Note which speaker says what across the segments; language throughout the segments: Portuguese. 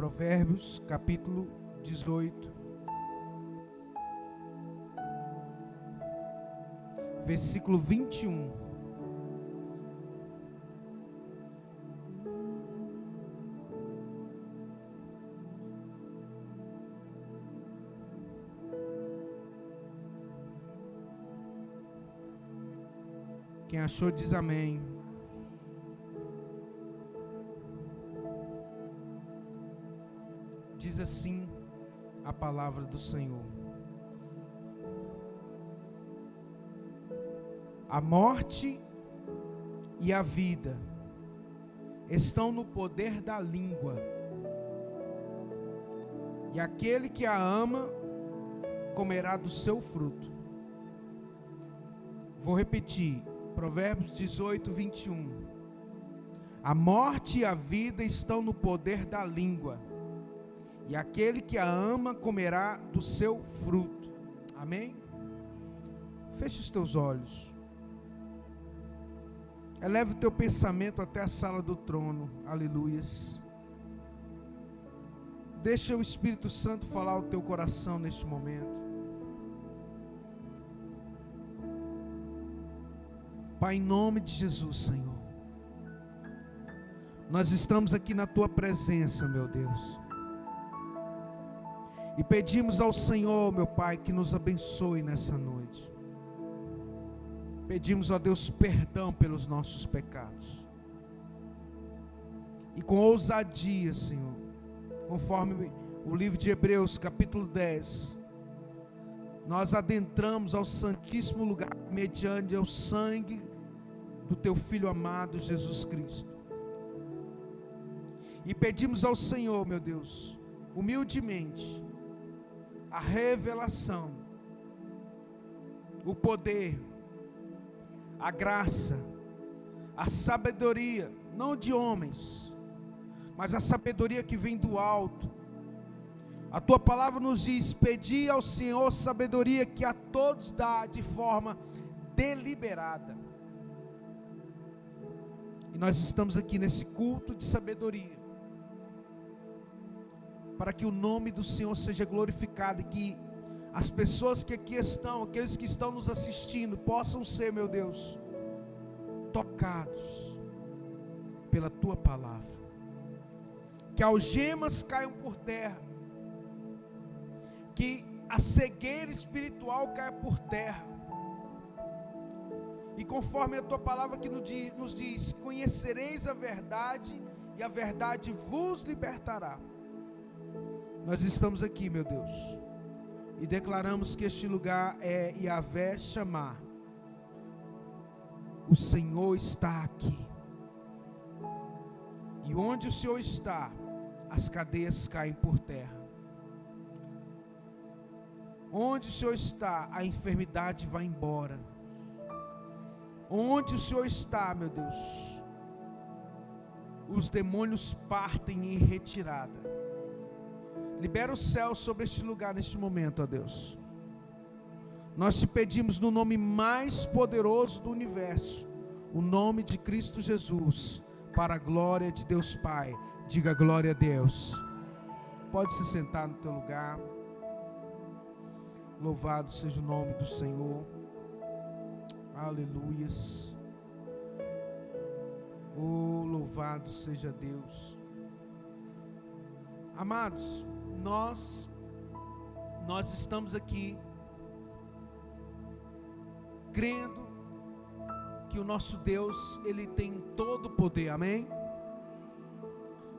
Speaker 1: Provérbios, capítulo 18, versículo 21. Quem achou diz amém. Diz assim a palavra do Senhor: a morte e a vida estão no poder da língua, e aquele que a ama comerá do seu fruto. Vou repetir, Provérbios 18, 21. A morte e a vida estão no poder da língua, e aquele que a ama comerá do seu fruto. Amém? Feche os teus olhos. Eleve o teu pensamento até a sala do trono. Aleluias. Deixa o Espírito Santo falar ao teu coração neste momento. Pai, em nome de Jesus, Senhor, nós estamos aqui na tua presença, meu Deus, e pedimos ao Senhor, meu Pai, que nos abençoe nessa noite. Pedimos a Deus perdão pelos nossos pecados, e com ousadia, Senhor, conforme o livro de Hebreus capítulo 10, nós adentramos ao santíssimo lugar mediante o sangue do teu Filho amado Jesus Cristo, e pedimos ao Senhor, meu Deus, humildemente, a revelação, o poder, a graça, a sabedoria, não de homens, mas a sabedoria que vem do alto. A tua palavra nos diz: pedi ao Senhor sabedoria, que a todos dá de forma deliberada. E nós estamos aqui nesse culto de sabedoria, para que o nome do Senhor seja glorificado, e que as pessoas que aqui estão, aqueles que estão nos assistindo, possam ser, meu Deus, tocados pela tua palavra. Que algemas caiam por terra, que a cegueira espiritual caia por terra, e conforme a tua palavra que nos diz: conhecereis a verdade, e a verdade vos libertará. Nós estamos aqui, meu Deus, e declaramos que este lugar é Yahvé Shammah. O Senhor está aqui, e onde o Senhor está, as cadeias caem por terra. Onde o Senhor está, a enfermidade vai embora. Onde o Senhor está, meu Deus, os demônios partem em retirada. Libera o céu sobre este lugar neste momento, ó Deus. Nós te pedimos no nome mais poderoso do universo, o nome de Cristo Jesus, para a glória de Deus Pai. Diga glória a Deus. Pode se sentar no teu lugar. Louvado seja o nome do Senhor. Aleluias. Oh, louvado seja Deus. Amados, nós estamos aqui crendo que o nosso Deus, Ele tem todo o poder, amém?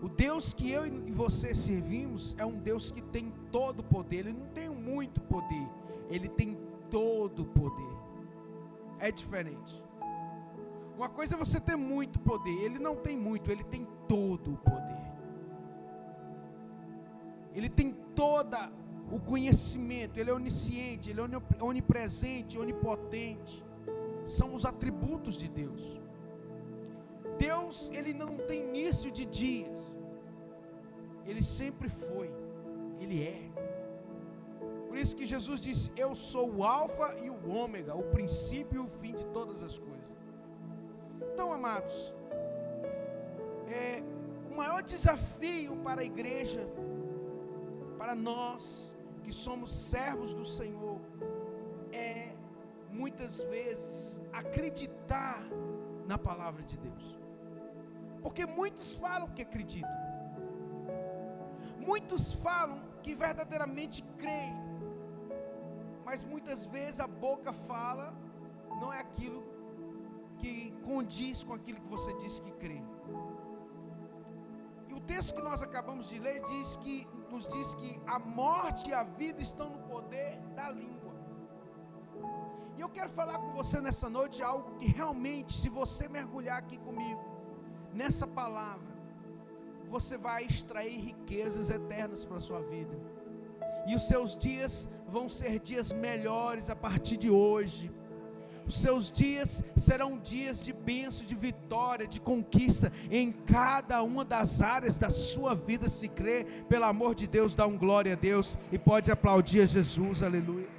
Speaker 1: O Deus que eu e você servimos é um Deus que tem todo o poder. Ele não tem muito poder, Ele tem todo o poder. É diferente. Uma coisa é você ter muito poder, Ele não tem muito, Ele tem todo o poder. Ele tem todo o conhecimento, Ele é onisciente, Ele é onipresente, onipotente. São os atributos de Deus. Deus, Ele não tem início de dias. Ele sempre foi, Ele é. Por isso que Jesus disse: eu sou o alfa e o ômega, o princípio e o fim de todas as coisas. Então, amados, maior desafio para a igreja, para nós que somos servos do Senhor, é muitas vezes acreditar na palavra de Deus. Porque muitos falam que acreditam, muitos falam que verdadeiramente creem, mas muitas vezes a boca fala, não é aquilo que condiz com aquilo que você disse que crê. E o texto que nós acabamos de ler nos diz que a morte e a vida estão no poder da língua. E eu quero falar com você nessa noite algo que realmente, se você mergulhar aqui comigo, nessa palavra, você vai extrair riquezas eternas para a sua vida. E os seus dias vão ser dias melhores a partir de hoje. Os seus dias serão dias de bênção, de vitória, de conquista em cada uma das áreas da sua vida. Se crê, pelo amor de Deus, dá um glória a Deus e pode aplaudir a Jesus, aleluia.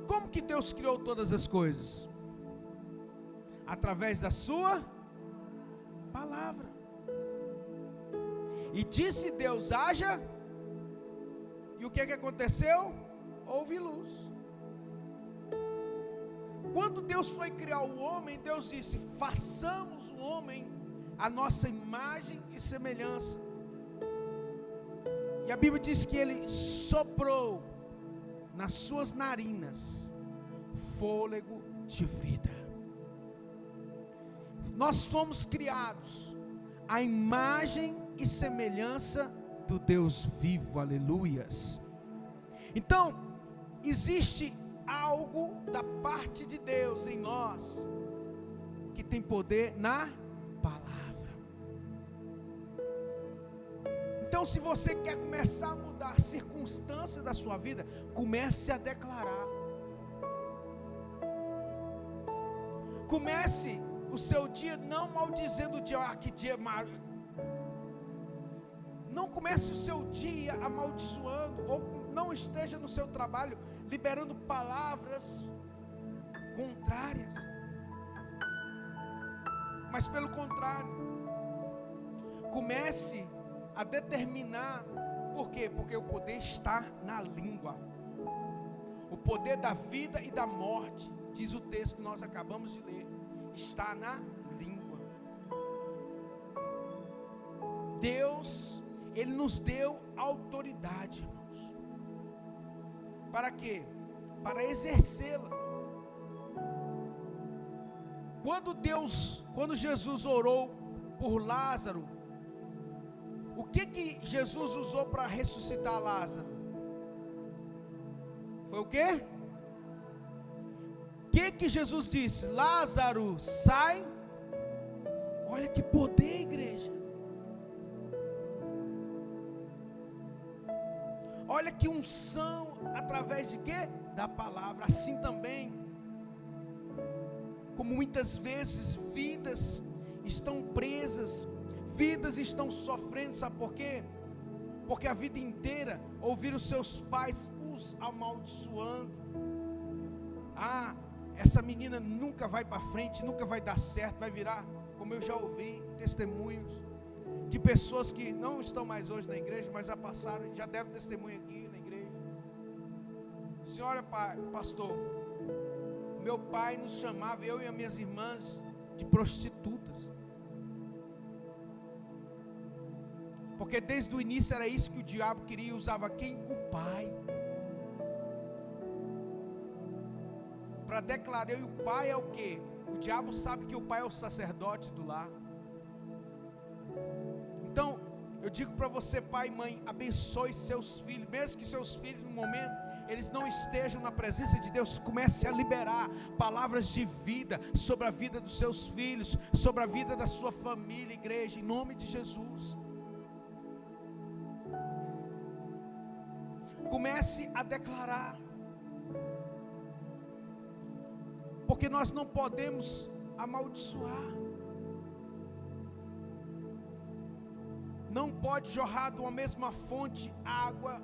Speaker 1: Como que Deus criou todas as coisas? Através da sua palavra. E disse Deus: haja. E o que aconteceu? Houve luz. Quando Deus foi criar o homem, Deus disse: façamos o homem a nossa imagem e semelhança. E a Bíblia diz que ele soprou nas suas narinas fôlego de vida. Nós fomos criados à imagem e semelhança do Deus vivo, aleluias. Então, existe algo da parte de Deus em nós, que tem poder na palavra. Então, se você quer começar a mudar a circunstância da sua vida, comece a declarar. Comece o seu dia não maldizendo o dia, que dia maravilhoso. Não comece o seu dia amaldiçoando, ou não esteja no seu trabalho liberando palavras contrárias. Mas pelo contrário, comece a determinar. Por quê? Porque o poder está na língua. O poder da vida e da morte, diz o texto que nós acabamos de ler, está na língua. Deus, Ele nos deu autoridade, irmãos. Para quê? Para exercê-la. Quando Jesus orou por Lázaro, o que Jesus usou para ressuscitar Lázaro? Foi o quê? O que Jesus disse? Lázaro, sai. Olha que poder, igreja. Olha que unção, através de quê? Da palavra. Assim também, como muitas vezes vidas estão presas, vidas estão sofrendo, sabe por quê? Porque a vida inteira ouviram seus pais os amaldiçoando. Ah, essa menina nunca vai para frente, nunca vai dar certo, vai virar, como eu já ouvi testemunhos de pessoas que não estão mais hoje na igreja, mas já passaram, já deram testemunho aqui na igreja. Senhora, pastor, meu pai nos chamava, eu e as minhas irmãs, de prostitutas. Porque desde o início era isso que o diabo queria, usava quem? O pai. Para declarar, e o pai é o quê? O diabo sabe que o pai é o sacerdote do lar. Então, eu digo para você, pai e mãe, abençoe seus filhos, mesmo que seus filhos no momento eles não estejam na presença de Deus, comece a liberar palavras de vida sobre a vida dos seus filhos, sobre a vida da sua família, igreja, em nome de Jesus. Comece a declarar, porque nós não podemos amaldiçoar. Não pode jorrar de uma mesma fonte água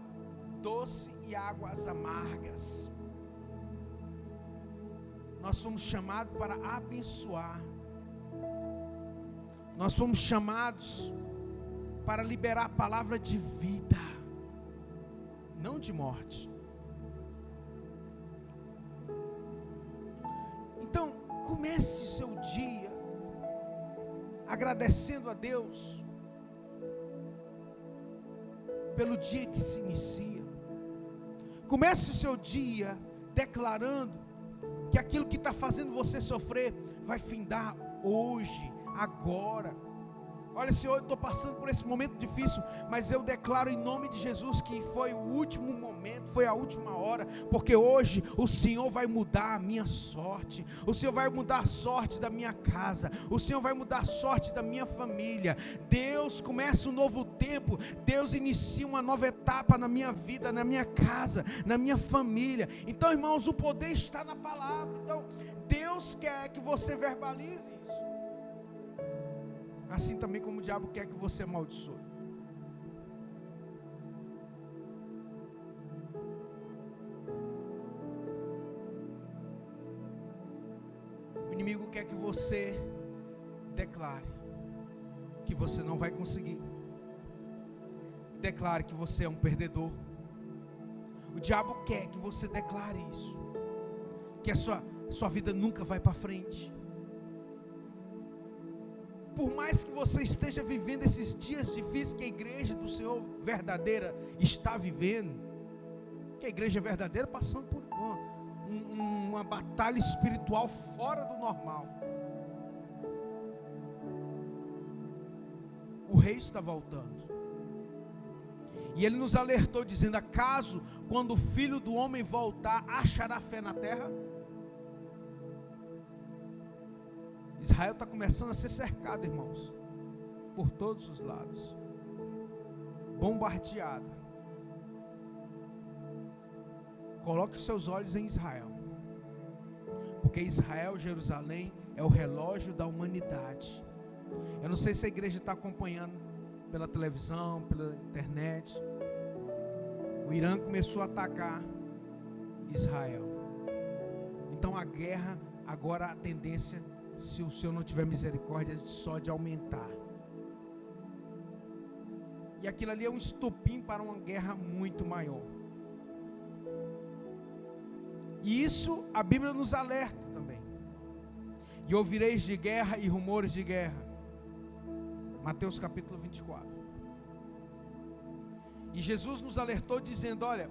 Speaker 1: doce e águas amargas. Nós somos chamados para abençoar. Nós fomos chamados para liberar a palavra de vida, não de morte. Então, comece seu dia agradecendo a Deus pelo dia que se inicia. Comece o seu dia declarando que aquilo que está fazendo você sofrer vai findar hoje, agora. Olha, Senhor, eu estou passando por esse momento difícil, mas eu declaro em nome de Jesus que foi o último momento, foi a última hora, porque hoje o Senhor vai mudar a minha sorte, o Senhor vai mudar a sorte da minha casa, o Senhor vai mudar a sorte da minha família. Deus começa um novo tempo, Deus inicia uma nova etapa na minha vida, na minha casa, na minha família. Então, irmãos, o poder está na palavra. Então, Deus quer que você verbalize isso. Assim também como o diabo quer que você amaldiçoe. O inimigo quer que você declare que você não vai conseguir. Declare que você é um perdedor. O diabo quer que você declare isso, que a sua vida nunca vai para frente. Por mais que você esteja vivendo esses dias difíceis que a igreja do Senhor verdadeira está vivendo, que a igreja verdadeira passando por uma batalha espiritual fora do normal. O rei está voltando. E ele nos alertou dizendo: acaso quando o Filho do Homem voltar, achará fé na terra? Israel está começando a ser cercado, irmãos, por todos os lados, bombardeada. Coloque os seus olhos em Israel, porque Israel, Jerusalém, é o relógio da humanidade. Eu não sei se a igreja está acompanhando pela televisão, pela internet. O Irã começou a atacar Israel. Então a guerra, agora a tendência, se o Senhor não tiver misericórdia, só de aumentar. E aquilo ali é um estopim para uma guerra muito maior. E isso a Bíblia nos alerta também. E ouvireis de guerra e rumores de guerra. Mateus capítulo 24. E Jesus nos alertou dizendo: olha,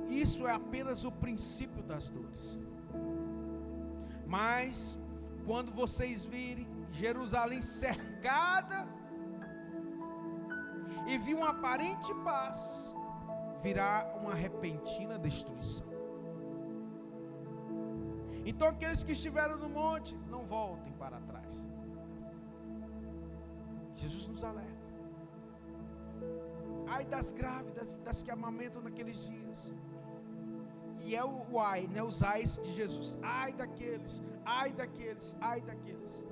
Speaker 1: isso é apenas o princípio das dores. Mas quando vocês virem Jerusalém cercada e vir uma aparente paz, virá uma repentina destruição. Então aqueles que estiveram no monte, não voltem para trás. Jesus nos alerta. Ai das grávidas, das que amamentam naqueles dias. E é o ai, né, os ais de Jesus. Ai daqueles, ai daqueles, ai daqueles.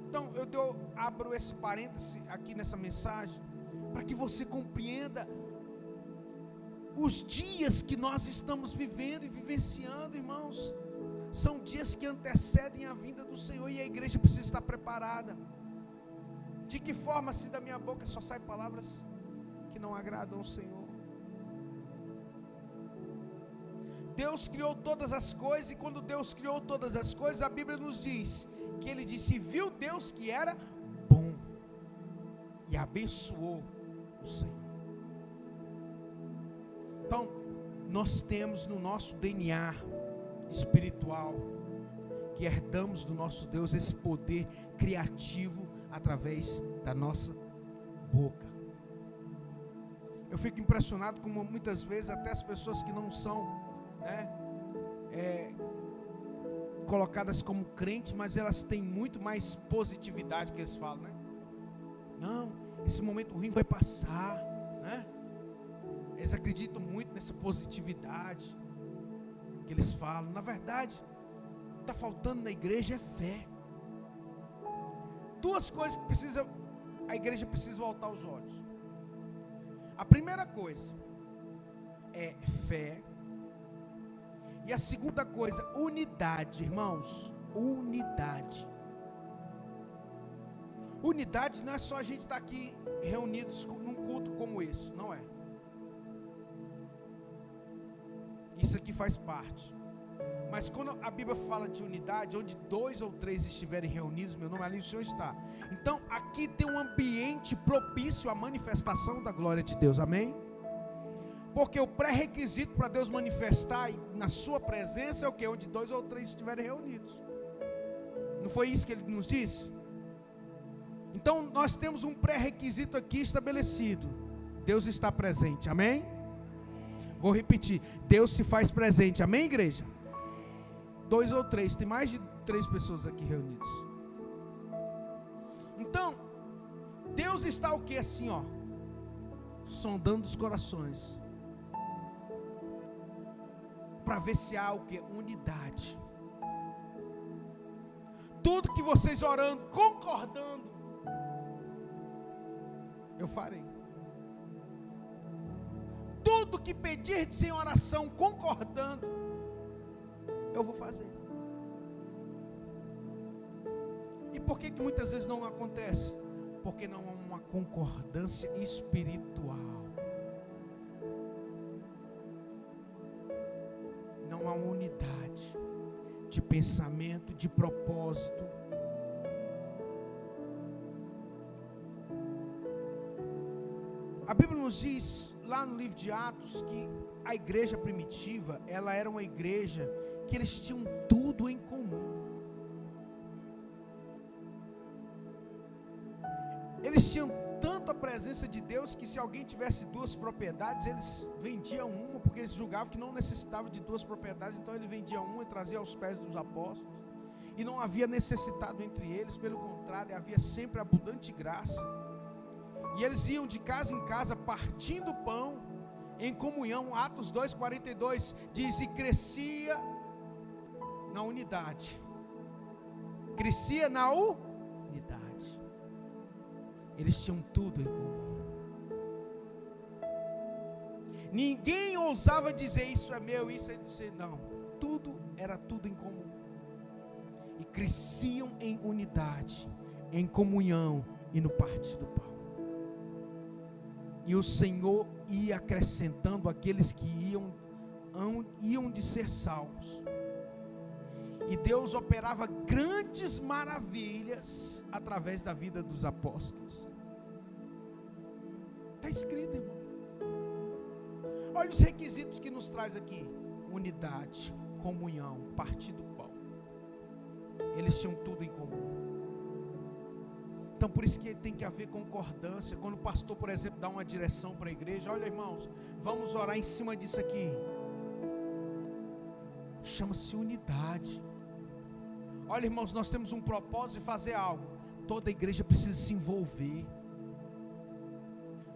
Speaker 1: Então eu abro esse parêntese aqui nessa mensagem, para que você compreenda os dias que nós estamos vivendo e vivenciando, irmãos. São dias que antecedem a vinda do Senhor, e a igreja precisa estar preparada. De que forma, se da minha boca só saem palavras que não agradam ao Senhor? Deus criou todas as coisas, e quando Deus criou todas as coisas, a Bíblia nos diz que Ele disse: viu Deus que era bom, e abençoou o Senhor. Então, nós temos no nosso DNA espiritual, que herdamos do nosso Deus, esse poder criativo através da nossa boca. Eu fico impressionado como muitas vezes até as pessoas que não são colocadas como crentes, mas elas têm muito mais positividade, que eles falam, né? Não, esse momento ruim vai passar, né? Eles acreditam muito nessa positividade que eles falam. Na verdade, o que está faltando na igreja é fé. Duas coisas que a igreja precisa voltar os olhos. A primeira coisa é fé, E a segunda coisa, unidade, irmãos, unidade. Unidade não é só a gente estar aqui reunidos num culto como esse, não é. Isso aqui faz parte. Mas quando a Bíblia fala de unidade, onde 2 ou 3 estiverem reunidos, meu nome ali o Senhor está. Então aqui tem um ambiente propício à manifestação da glória de Deus, amém? Porque o pré-requisito para Deus manifestar na sua presença é o que? Onde 2 ou 3 estiverem reunidos. Não foi isso que ele nos disse? Então nós temos um pré-requisito aqui estabelecido. Deus está presente, amém? Vou repetir, Deus se faz presente, amém, igreja? 2 ou 3, tem mais de 3 pessoas aqui reunidas. Então, Deus está o que? Assim, ó, sondando os corações, para ver se há o que? Unidade. Tudo que vocês orando, concordando, eu farei. Tudo que pedirdes em oração, concordando, eu vou fazer. E por que muitas vezes não acontece? Porque não há uma concordância espiritual. Não há uma unidade de pensamento, de propósito. A Bíblia nos diz, lá no livro de Atos, que a igreja primitiva, ela era uma igreja que eles tinham tudo em comum. Eles tinham tanto a presença de Deus, que se alguém tivesse 2 propriedades, eles vendiam uma, porque eles julgavam que não necessitava de 2 propriedades, então ele vendia uma e trazia aos pés dos apóstolos, e não havia necessitado entre eles, pelo contrário, havia sempre abundante graça. E eles iam de casa em casa partindo o pão em comunhão. Atos 2:42 diz: e crescia na unidade. Crescia na unidade. Eles tinham tudo em comum. Ninguém ousava dizer isso é meu, isso é de você, não. Era tudo em comum. E cresciam em unidade, em comunhão e no partir do pão. E o Senhor ia acrescentando aqueles que iam de ser salvos. E Deus operava grandes maravilhas através da vida dos apóstolos. Está escrito, irmão. Olha os requisitos que nos traz aqui: unidade, comunhão, partir do pão. Eles tinham tudo em comum. Então por isso que tem que haver concordância. Quando o pastor, por exemplo, dá uma direção para a igreja, olha, irmãos, vamos orar em cima disso aqui. Chama-se unidade. Olha, irmãos, nós temos um propósito de fazer algo. Toda a igreja precisa se envolver.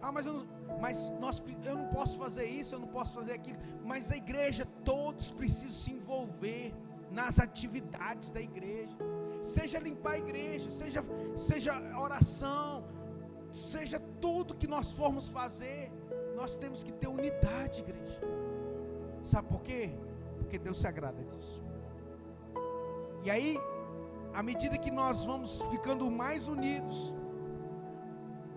Speaker 1: Ah, mas eu não posso fazer isso, eu não posso fazer aquilo. Mas a igreja, todos precisam se envolver nas atividades da igreja. Seja limpar a igreja, seja oração, seja tudo que nós formos fazer, nós temos que ter unidade, igreja. Sabe por quê? Porque Deus se agrada disso. E aí, à medida que nós vamos ficando mais unidos,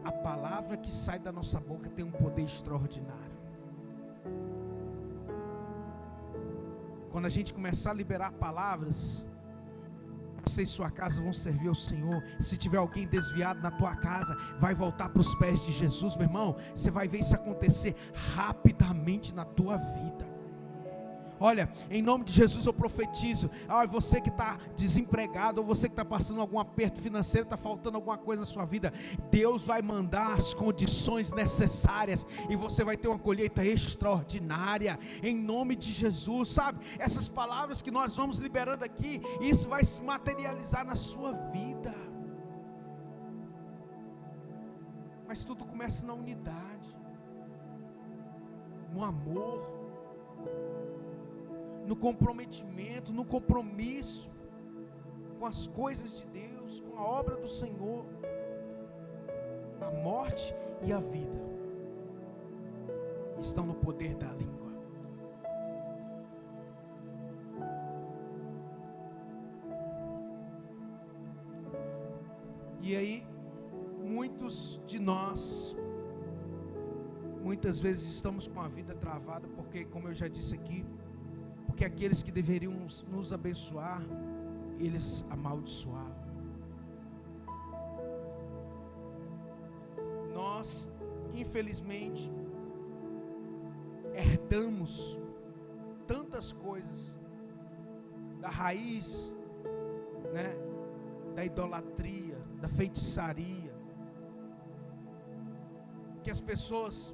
Speaker 1: a palavra que sai da nossa boca tem um poder extraordinário. Quando a gente começar a liberar palavras, você e sua casa vão servir ao Senhor. Se tiver alguém desviado na tua casa, vai voltar para os pés de Jesus, meu irmão. Você vai ver isso acontecer rapidamente na tua vida. Olha, em nome de Jesus eu profetizo. Você que está desempregado, ou você que está passando algum aperto financeiro, está faltando alguma coisa na sua vida, Deus vai mandar as condições necessárias, e você vai ter uma colheita extraordinária, em nome de Jesus, sabe? Essas palavras que nós vamos liberando aqui, isso vai se materializar na sua vida. Mas tudo começa na unidade, no amor, no comprometimento, no compromisso com as coisas de Deus, com a obra do Senhor. A morte e a vida estão no poder da língua. E aí, muitos de nós, muitas vezes estamos com a vida travada, porque, como eu já disse aqui, porque aqueles que deveriam nos abençoar, eles amaldiçoavam. Nós, infelizmente, herdamos tantas coisas da raiz, né, da idolatria, da feitiçaria, que as pessoas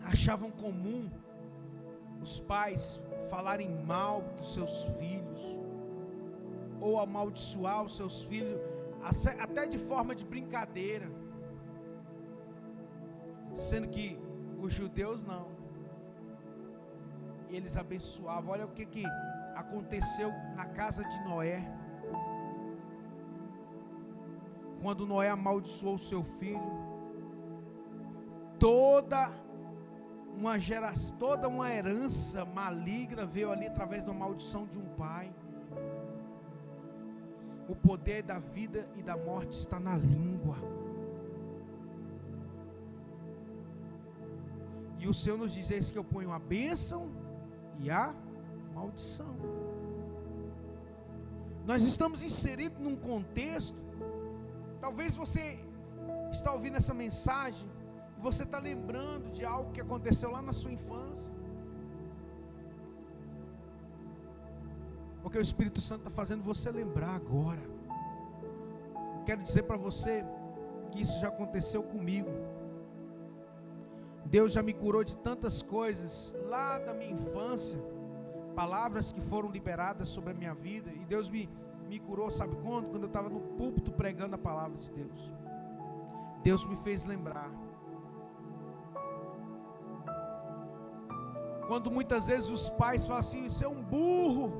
Speaker 1: achavam comum os pais falarem mal dos seus filhos, ou amaldiçoar os seus filhos, até de forma de brincadeira, sendo que os judeus não, eles abençoavam. Olha o que aconteceu na casa de Noé, quando Noé amaldiçoou o seu filho. Toda uma herança maligna veio ali através da maldição de um pai. O poder da vida e da morte está na língua. E o Senhor nos diz: eis que eu ponho a bênção e a maldição. Nós estamos inseridos num contexto. Talvez você está ouvindo essa mensagem e você está lembrando de algo que aconteceu lá na sua infância, porque o Espírito Santo está fazendo você lembrar agora. Quero dizer para você que isso já aconteceu comigo. Deus já me curou de tantas coisas lá da minha infância, palavras que foram liberadas sobre a minha vida, e Deus me curou, sabe quando? Quando eu estava no púlpito pregando a palavra de Deus. Deus me fez lembrar. Quando muitas vezes os pais falam assim: você é um burro,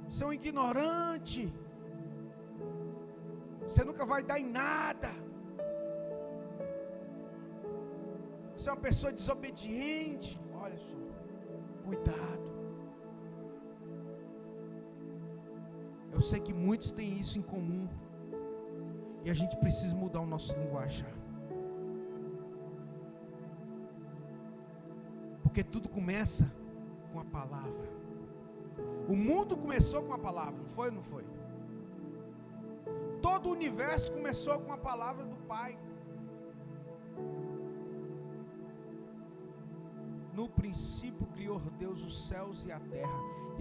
Speaker 1: você é um ignorante, você nunca vai dar em nada, você é uma pessoa desobediente. Olha só, cuidado. Eu sei que muitos têm isso em comum, e a gente precisa mudar o nosso linguajar, porque tudo começa com a palavra. O mundo começou com a palavra, não foi ou não foi? Todo o universo começou com a palavra do Pai. No princípio criou Deus os céus e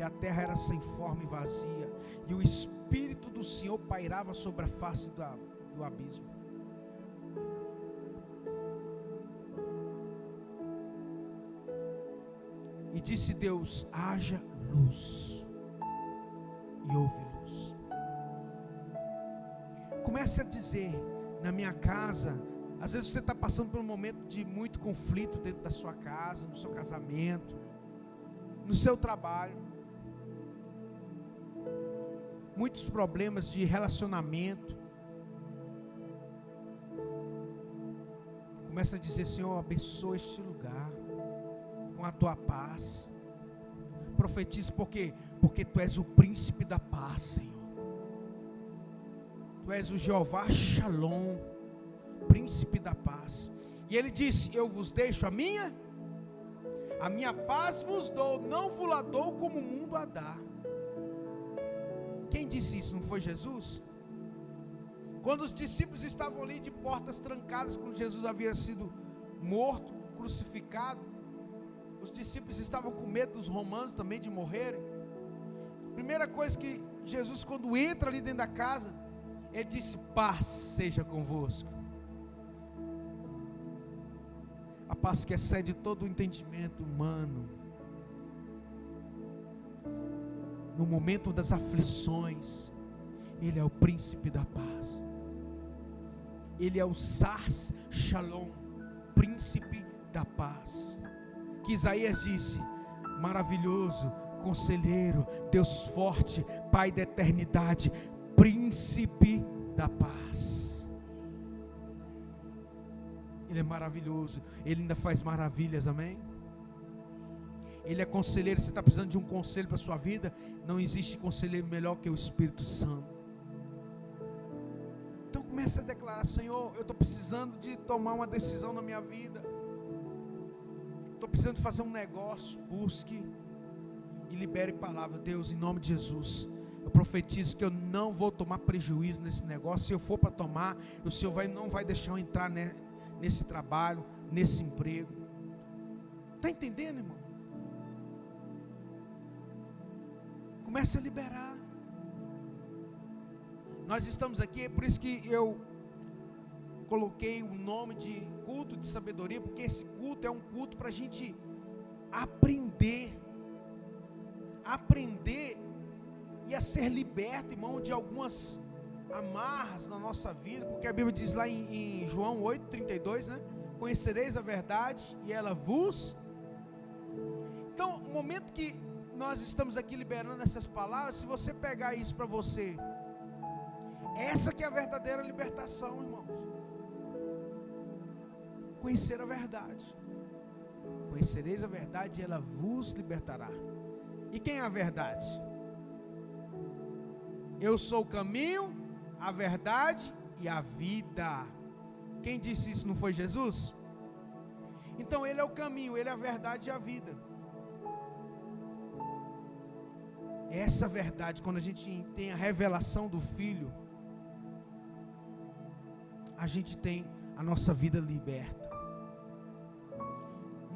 Speaker 1: a terra era sem forma e vazia, e o Espírito do Senhor pairava sobre a face do abismo. E disse Deus: haja luz, e houve luz. Comece a dizer: na minha casa. Às vezes você está passando por um momento de muito conflito dentro da sua casa, no seu casamento, no seu trabalho, muitos problemas de relacionamento. Começa a dizer: Senhor, abençoa este lugar com a tua paz. Profetiza, por quê? Porque tu és o príncipe da paz, Senhor. Tu és o Jeová Shalom, príncipe da paz. E ele disse: eu vos deixo a minha paz vos dou, não vos la dou como o mundo a dá. Quem disse isso? Não foi Jesus? Quando os discípulos estavam ali de portas trancadas, quando Jesus havia sido morto, crucificado, os discípulos estavam com medo dos romanos também de morrerem. Primeira coisa que Jesus, quando entra ali dentro da casa, ele disse: paz seja convosco. A paz que excede todo o entendimento humano. No momento das aflições, Ele é o príncipe da paz. Ele é o Sars Shalom, príncipe da paz. Que Isaías disse: maravilhoso, conselheiro, Deus forte, Pai da eternidade, príncipe da paz. Ele é maravilhoso, Ele ainda faz maravilhas, amém? Ele é conselheiro. Você está precisando de um conselho para a sua vida? Não existe conselheiro melhor que o Espírito Santo. Comece a declarar: Senhor, eu estou precisando de tomar uma decisão na minha vida. Estou precisando de fazer um negócio. Busque e libere palavra. Deus, em nome de Jesus, eu profetizo que eu não vou tomar prejuízo nesse negócio. Se eu for para tomar, o Senhor não vai deixar eu entrar nesse trabalho, nesse emprego. Está entendendo, irmão? Comece a liberar. Nós estamos aqui, é por isso que eu coloquei o nome de culto de sabedoria, porque esse culto é um culto para a gente aprender e a ser liberto, irmão, de algumas amarras na nossa vida, porque a Bíblia diz lá em João 8:32, né? Conhecereis a verdade e ela vos... Então, o momento que nós estamos aqui liberando essas palavras, se você pegar isso para você, essa que é a verdadeira libertação, irmãos. Conhecer a verdade. Conhecereis a verdade e ela vos libertará. E quem é a verdade? Eu sou o caminho, a verdade e a vida. Quem disse isso não foi Jesus? Então Ele é o caminho, Ele é a verdade e a vida. Essa verdade, quando a gente tem a revelação do Filho, a gente tem a nossa vida liberta.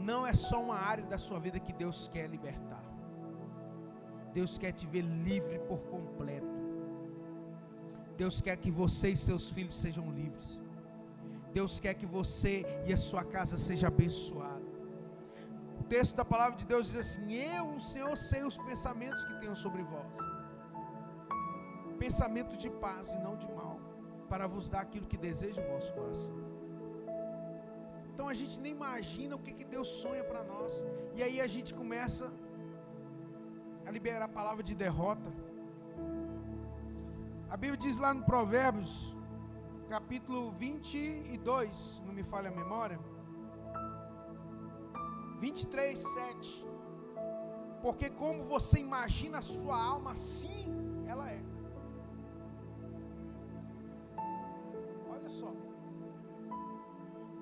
Speaker 1: Não é só uma área da sua vida que Deus quer libertar. Deus quer te ver livre por completo. Deus quer que você e seus filhos sejam livres. Deus quer que você e a sua casa seja abençoada. O texto da palavra de Deus diz assim: eu, o Senhor, sei os pensamentos que tenho sobre vós. Pensamento de paz e não de mal, para vos dar aquilo que deseja o vosso coração. Então a gente nem imagina o que Deus sonha para nós. E aí a gente começa a liberar a palavra de derrota. A Bíblia diz lá no Provérbios, capítulo 22, não me falha a memória, 23:7. Porque como você imagina a sua alma, assim ela é. Olha só.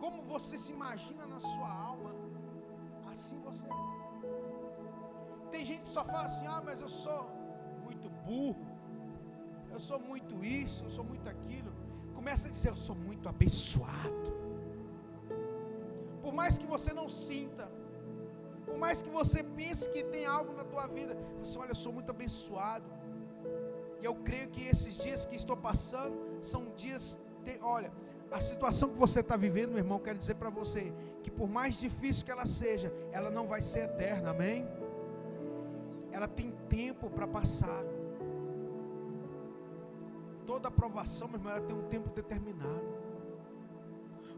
Speaker 1: Como você se imagina na sua alma, assim você é. Tem gente que só fala assim: ah, mas eu sou muito burro, eu sou muito isso, eu sou muito aquilo. Começa a dizer: eu sou muito abençoado. Por mais que você não sinta, por mais que você pense que tem algo na tua vida, você olha: eu sou muito abençoado. E eu creio que esses dias que estou passando são dias, olha, a situação que você está vivendo, meu irmão, quero dizer para você que por mais difícil que ela seja, ela não vai ser eterna, amém? Ela tem tempo para passar. Toda aprovação, meu irmão, ela tem um tempo determinado.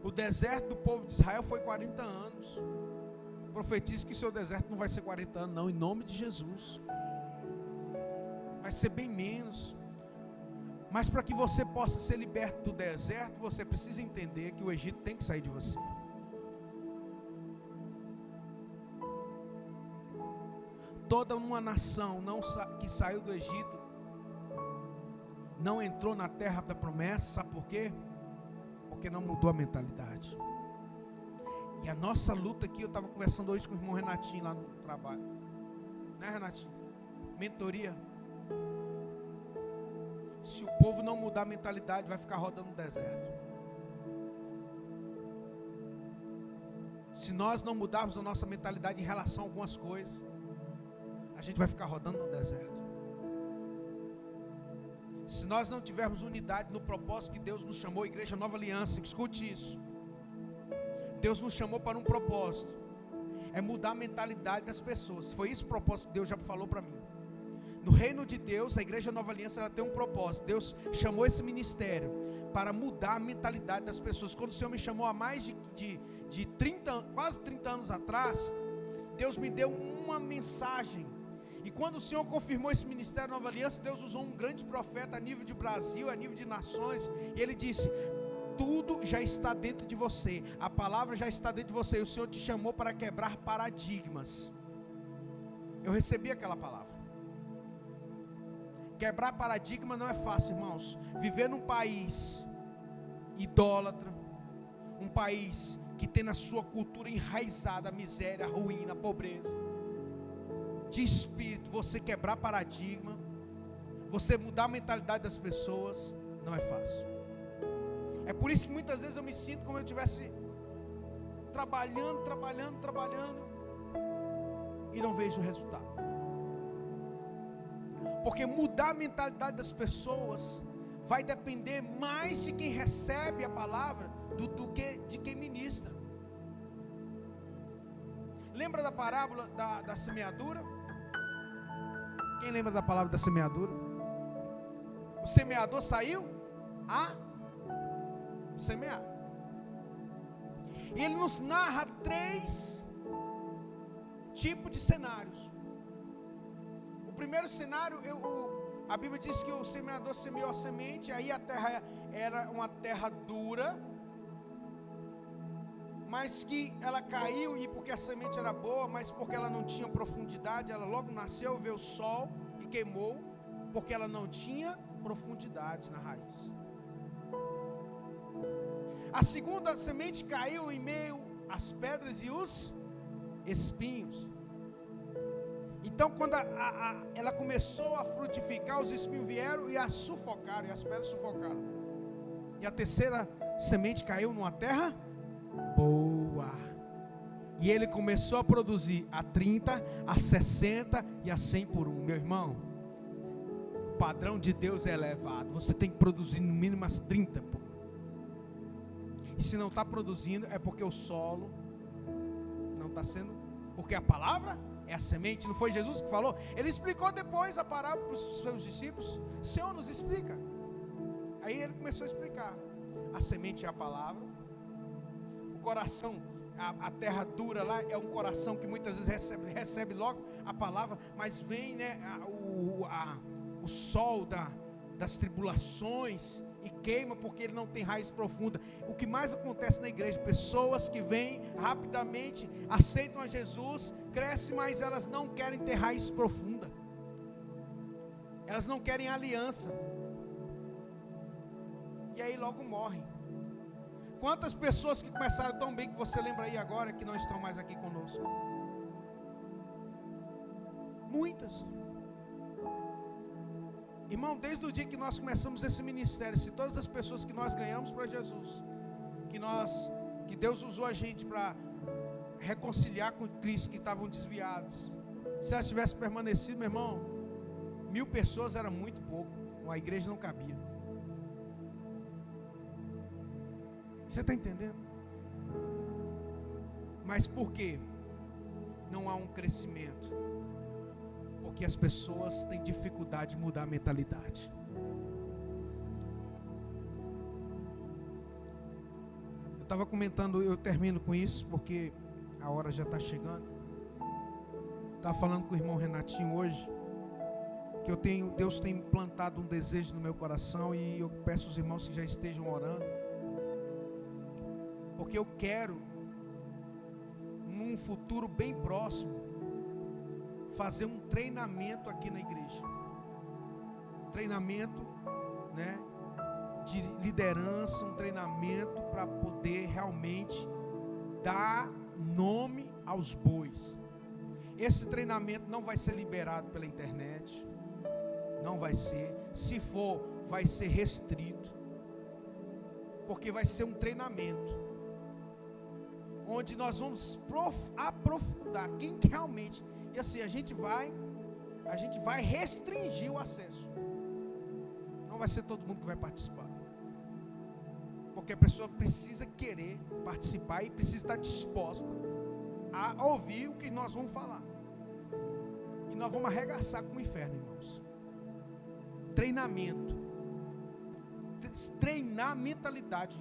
Speaker 1: O deserto do povo de Israel foi 40 anos. Profetizo que seu deserto não vai ser 40 anos, não, em nome de Jesus. Vai ser bem menos. Mas para que você possa ser liberto do deserto, você precisa entender que o Egito tem que sair de você. Toda uma nação que saiu do Egito não entrou na terra da promessa, sabe por quê? Porque não mudou a mentalidade. E a nossa luta aqui, eu estava conversando hoje com o irmão Renatinho lá no trabalho, né, Renatinho? Mentoria. Se o povo não mudar a mentalidade, vai ficar rodando no deserto. Se nós não mudarmos a nossa mentalidade em relação a algumas coisas, a gente vai ficar rodando no deserto. Se nós não tivermos unidade no propósito que Deus nos chamou, Igreja Nova Aliança, escute isso. Deus nos chamou para um propósito, é mudar a mentalidade das pessoas. Foi esse o propósito que Deus já falou para mim. No reino de Deus, a Igreja Nova Aliança, ela tem um propósito. Deus chamou esse ministério para mudar a mentalidade das pessoas. Quando o Senhor me chamou há mais de 30, quase 30 anos atrás, Deus me deu uma mensagem. E quando o Senhor confirmou esse ministério Nova Aliança, Deus usou um grande profeta a nível de Brasil, a nível de nações, e ele disse: tudo já está dentro de você, a palavra já está dentro de você, e o Senhor te chamou para quebrar paradigmas. Eu recebi aquela palavra. Quebrar paradigma não é fácil, irmãos. Viver num país idólatra, um país que tem na sua cultura enraizada a miséria, a ruína, a pobreza. De espírito, você quebrar paradigma, você mudar a mentalidade das pessoas, não é fácil. É por isso que muitas vezes eu me sinto como se eu estivesse trabalhando e não vejo o resultado. Porque mudar a mentalidade das pessoas vai depender mais de quem recebe a palavra do que de quem ministra. Lembra da parábola da semeadura? Quem lembra da palavra da semeadura? O semeador saiu a semear. E ele nos narra 3 tipos de cenários. O primeiro cenário, a Bíblia diz que o semeador semeou a semente, aí a terra era uma terra dura, mas que ela caiu, e porque a semente era boa, mas porque ela não tinha profundidade, ela logo nasceu, veio o sol e queimou, porque ela não tinha profundidade na raiz. A segunda semente caiu em meio às pedras e os espinhos. Então, quando ela começou a frutificar, os espinhos vieram e a sufocaram, e as pedras sufocaram. E a terceira semente caiu numa terra boa. E ele começou a produzir a 30, a 60 e a 100 por 1. Meu irmão, o padrão de Deus é elevado. Você tem que produzir no mínimo as 30 por 1. E se não está produzindo, é porque o solo não está sendo, porque a palavra é a semente. Não foi Jesus que falou? Ele explicou depois a parábola para os seus discípulos. Senhor, nos explica. Aí ele começou a explicar. A semente é a palavra. O coração, a terra dura lá, é um coração que muitas vezes recebe logo a palavra, mas vem, né, o sol das tribulações e queima, porque ele não tem raiz profunda. O que mais acontece na igreja, pessoas que vêm rapidamente, aceitam a Jesus, crescem, mas elas não querem ter raiz profunda, elas não querem aliança, e aí logo morrem. Quantas pessoas que começaram tão bem, que você lembra aí agora, que não estão mais aqui conosco? Muitas. Irmão, desde o dia que nós começamos esse ministério, se todas as pessoas que nós ganhamos para Jesus, que Deus usou a gente para reconciliar com Cristo, que estavam desviadas, se elas tivessem permanecido, meu irmão, 1000 pessoas era muito pouco, a igreja não cabia. Você está entendendo? Mas por quê? Não há um crescimento. Porque as pessoas têm dificuldade de mudar a mentalidade. Eu estava comentando, eu termino com isso, porque a hora já está chegando. Estava falando com o irmão Renatinho hoje, que Deus tem plantado um desejo no meu coração, e eu peço aos irmãos que já estejam orando, porque eu quero, num futuro bem próximo, fazer um treinamento aqui na igreja, treinamento, né, de liderança, um treinamento para poder realmente dar nome aos bois. Esse treinamento não vai ser liberado pela internet, não vai ser, se for, vai ser restrito, porque vai ser um treinamento, onde nós vamos aprofundar quem realmente, e assim, a gente vai restringir o acesso. Não vai ser todo mundo que vai participar, porque a pessoa precisa querer participar e precisa estar disposta a ouvir o que nós vamos falar. E nós vamos arregaçar com o inferno, irmãos. Treinamento, treinar a mentalidade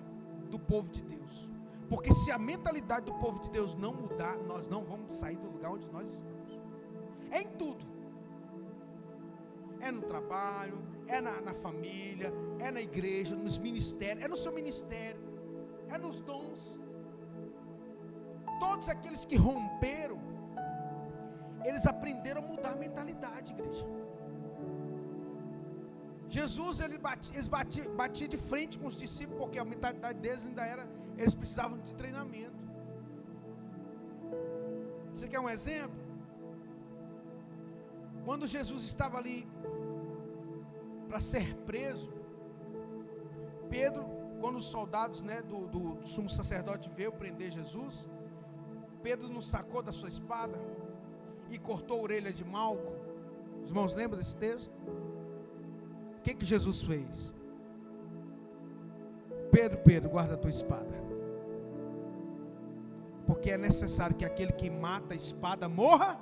Speaker 1: do povo de Deus. Porque se a mentalidade do povo de Deus não mudar, nós não vamos sair do lugar onde nós estamos. É em tudo. É no trabalho, é na família, é na igreja, nos ministérios, é no seu ministério, é nos dons. Todos aqueles que romperam, eles aprenderam a mudar a mentalidade, igreja. Jesus, eles batiam de frente com os discípulos, porque a mentalidade deles ainda era, eles precisavam de treinamento. Você quer um exemplo? Quando Jesus estava ali para ser preso, Pedro, quando os soldados, né, do sumo sacerdote veio prender Jesus, Pedro não sacou da sua espada e cortou a orelha de Malco. Os irmãos lembram desse texto? O que Jesus fez? Pedro, guarda a tua espada, porque é necessário que aquele que mata a espada morra.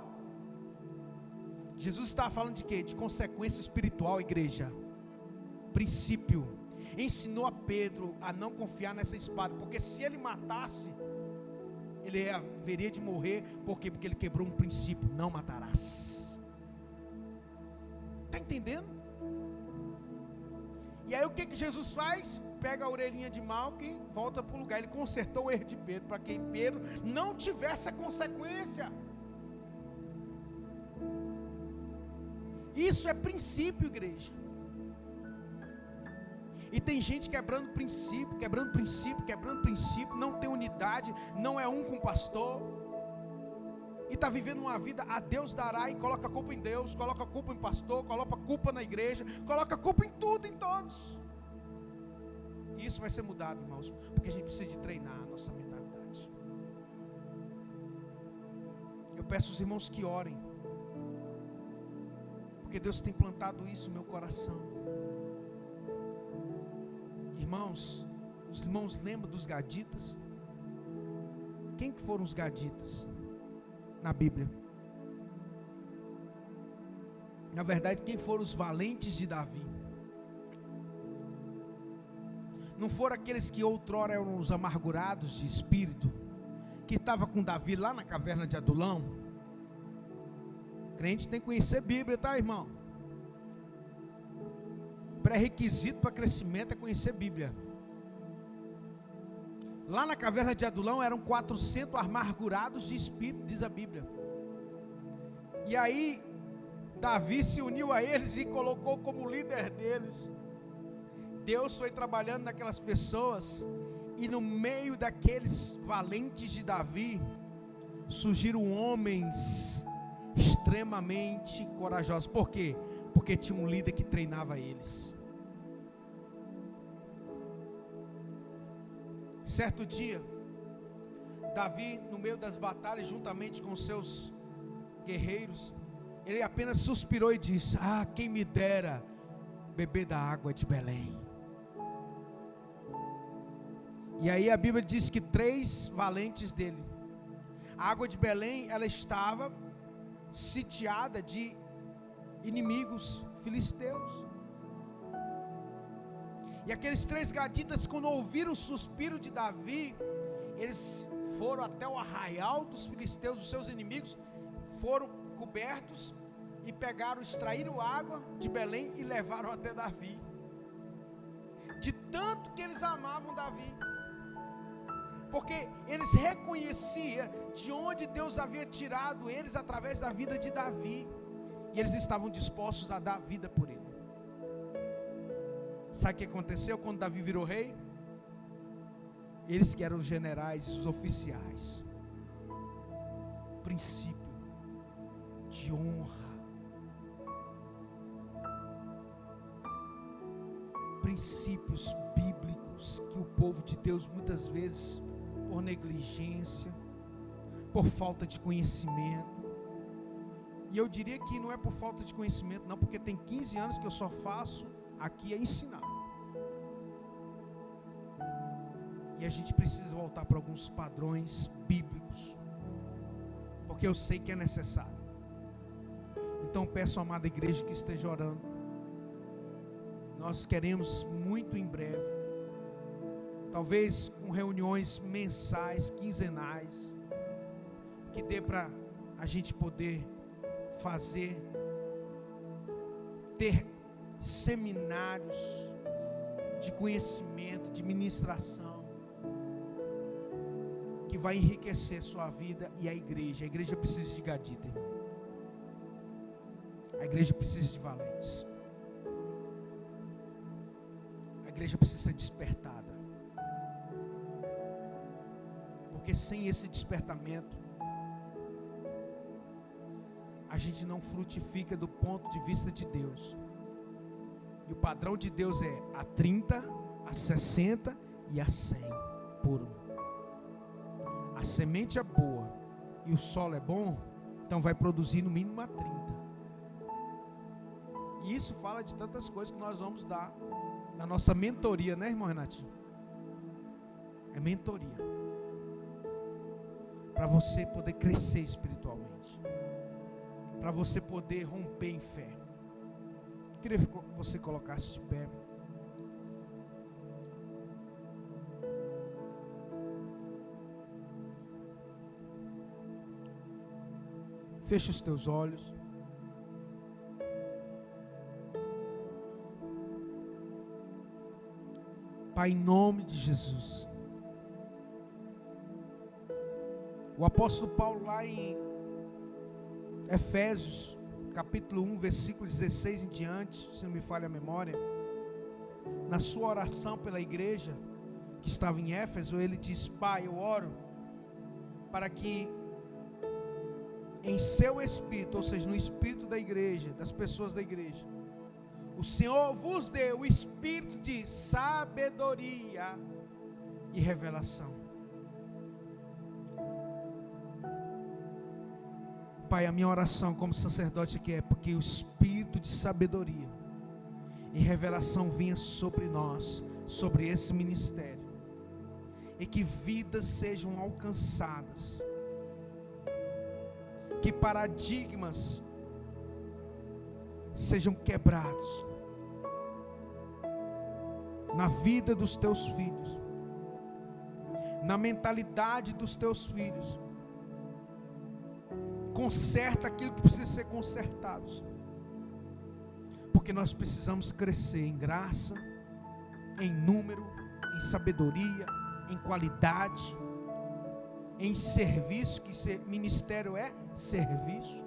Speaker 1: Jesus estava falando de quê? De consequência espiritual, igreja. Princípio. Ensinou a Pedro a não confiar nessa espada, porque se ele matasse, ele haveria de morrer. Por quê? Porque ele quebrou um princípio: não matarás. Está entendendo? E aí o que Jesus faz? Pega a orelhinha de Malco e volta para o lugar. Ele consertou o erro de Pedro, para que Pedro não tivesse a consequência. Isso é princípio, igreja. E tem gente quebrando princípio, não tem unidade, não é um com o pastor, e está vivendo uma vida a Deus dará, e coloca a culpa em Deus, coloca a culpa em pastor, coloca a culpa na igreja, coloca a culpa em tudo, em todos. E isso vai ser mudado, irmãos, porque a gente precisa de treinar a nossa mentalidade. Eu peço aos irmãos que orem, porque Deus tem plantado isso no meu coração. Irmãos, os irmãos lembram dos gaditas? Quem que foram os gaditas na Bíblia? Na verdade, quem foram os valentes de Davi? Não foram aqueles que outrora eram os amargurados de espírito, que estavam com Davi lá na caverna de Adulão? O crente tem que conhecer a Bíblia, tá, irmão? Pré-requisito para crescimento é conhecer a Bíblia. Lá na caverna de Adulão eram 400 amargurados de espírito, diz a Bíblia. E aí Davi se uniu a eles e colocou como líder deles. Deus foi trabalhando naquelas pessoas, e no meio daqueles valentes de Davi surgiram homens extremamente corajosos. Por quê? Porque tinha um líder que treinava eles. Certo dia, Davi, no meio das batalhas, juntamente com seus guerreiros, ele apenas suspirou e disse: ah, quem me dera beber da água de Belém. E aí a Bíblia diz que 3 valentes dele, a água de Belém, ela estava sitiada de inimigos filisteus. E aqueles 3 gaditas, quando ouviram o suspiro de Davi, eles foram até o arraial dos filisteus, os seus inimigos, foram cobertos e extraíram água de Belém e levaram até Davi. De tanto que eles amavam Davi, porque eles reconheciam de onde Deus havia tirado eles através da vida de Davi, e eles estavam dispostos a dar vida por ele. Sabe o que aconteceu quando Davi virou rei? Eles que eram os generais, os oficiais, princípio de honra, princípios bíblicos que o povo de Deus muitas vezes, por negligência, por falta de conhecimento, e eu diria que não é por falta de conhecimento não, porque tem 15 anos que eu só faço aqui é ensinar, e a gente precisa voltar para alguns padrões bíblicos, porque eu sei que é necessário. Então peço à amada igreja que esteja orando. Nós queremos muito em breve, talvez com reuniões mensais, quinzenais, que dê para a gente poder ter seminários de conhecimento, de ministração, que vai enriquecer sua vida e a igreja. A igreja precisa de gadita, irmão. A igreja precisa de valentes. igreja precisa ser despertada. Porque sem esse despertamento, a gente não frutifica do ponto de vista de Deus. E o padrão de Deus é a 30, a 60 e a 100 por um. A semente é boa e o solo é bom, então vai produzir no mínimo a 30. E isso fala de tantas coisas que nós vamos dar na nossa mentoria, né, irmão Renatinho? É mentoria. Para você poder crescer espiritualmente. Para você poder romper em fé. Eu queria que você colocasse de pé. Feche os teus olhos. Pai, em nome de Jesus. O apóstolo Paulo lá em Efésios, capítulo 1, versículo 16 em diante, se não me falha a memória, na sua oração pela igreja que estava em Éfeso, ele diz: Pai, eu oro para que em seu espírito, ou seja, no espírito da igreja, das pessoas da igreja, o Senhor vos dê o espírito de sabedoria e revelação. Pai, a minha oração como sacerdote aqui é porque o espírito de sabedoria e revelação venha sobre nós, sobre esse ministério, e que vidas sejam alcançadas, que paradigmas sejam quebrados na vida dos teus filhos, na mentalidade dos teus filhos. Conserta aquilo que precisa ser consertado, porque nós precisamos crescer em graça, em número, em sabedoria, em qualidade, em serviço, que ministério é serviço.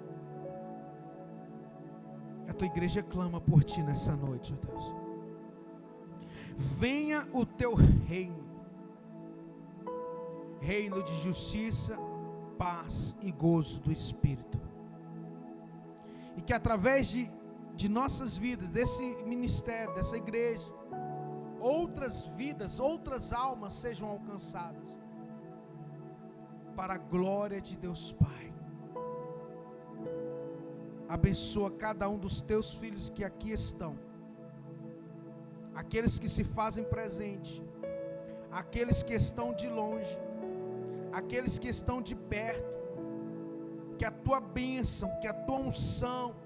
Speaker 1: A tua igreja clama por ti nessa noite, ó Deus. Venha o teu reino, reino de justiça, paz e gozo do Espírito, e que através de nossas vidas, desse ministério, dessa igreja, outras vidas, outras almas sejam alcançadas, para a glória de Deus Pai. Abençoa cada um dos teus filhos que aqui estão, aqueles que se fazem presente, aqueles que estão de longe, aqueles que estão de perto, que a tua bênção, que a tua unção,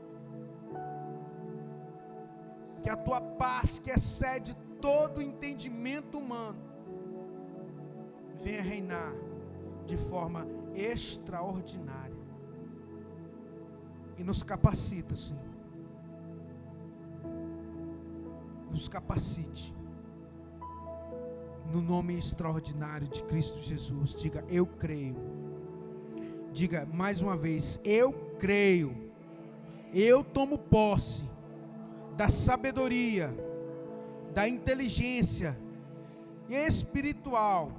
Speaker 1: que a tua paz, que excede todo entendimento humano, venha reinar de forma extraordinária, e nos capacita, Senhor, nos capacite, no nome extraordinário de Cristo Jesus. Diga: eu creio. Diga mais uma vez: eu creio. Eu tomo posse da sabedoria, da inteligência espiritual